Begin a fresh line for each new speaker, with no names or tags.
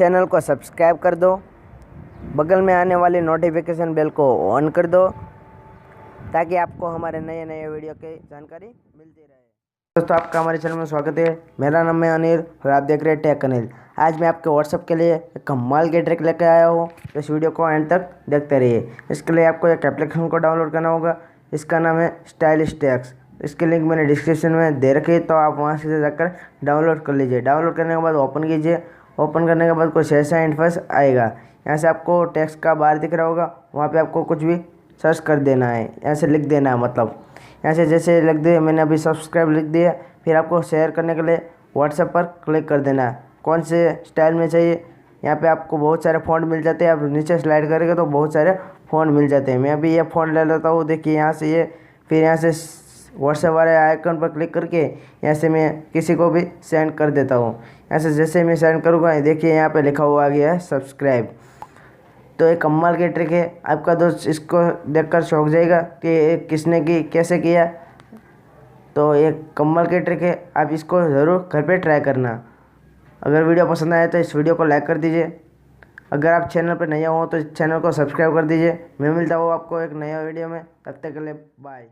Channel को subscribe कर दो, बगल में आने वाली नोटिफिकेशन बेल को ऑन कर दो ताकि आपको हमारे नए नए वीडियो की जानकारी मिलती रहे। दोस्तों, आपका हमारे चैनल में स्वागत है। मेरा नाम है अनिल और आप देख रहे हैं टेक अनिल। आज मैं आपके व्हाट्सएप के लिए एक कमाल की ट्रिक लेकर आया हूँ। इस वीडियो को एंड तक देखते रहिए। इसके लिए आपको एक एप्लीकेशन को डाउनलोड करना होगा। इसका नाम है स्टाइलिश टैक्स। इसकी लिंक मैंने डिस्क्रिप्शन में दे रखी है, तो आप वहाँ से जाकर डाउनलोड कर लीजिए। डाउनलोड करने के बाद ओपन कीजिए। ओपन करने के बाद कुछ ऐसा इंटरफेस आएगा। यहाँ से आपको टेक्स्ट का बार दिख रहा होगा, वहाँ पे आपको कुछ भी सर्च कर देना है। यहाँ से लिख देना है, मतलब यहाँ से जैसे लिख दिए, मैंने अभी सब्सक्राइब लिख दिया। फिर आपको शेयर करने के लिए व्हाट्सएप पर क्लिक कर देना है। कौन से स्टाइल में चाहिए, यहाँ पे आपको बहुत सारे फ़ॉन्ट मिल जाते हैं। आप नीचे स्लाइड करेंगे तो बहुत सारे फ़ॉन्ट मिल जाते हैं। मैं अभी ये फ़ॉन्ट ले लेता हूँ। देखिए यहाँ से ये, फिर यहाँ से व्हाट्सएप वाले आइकन पर क्लिक करके यहाँ से मैं किसी को भी सेंड कर देता हूँ। यहाँ से जैसे मैं सेंड करूँगा, देखिए यहाँ पे लिखा हुआ आ गया है सब्सक्राइब। तो एक कमाल की ट्रिक है। आपका दोस्त इसको देखकर चौंक जाएगा कि किसने की, कैसे किया। तो एक कमाल की ट्रिक है, आप इसको ज़रूर घर पे ट्राई करना। अगर वीडियो पसंद आए तो इस वीडियो को लाइक कर दीजिए। अगर आप चैनल पर नए हो तो इस चैनल को सब्सक्राइब कर दीजिए। मैं मिलता हूँ आपको एक नया वीडियो में। तब तक के लिए बाय।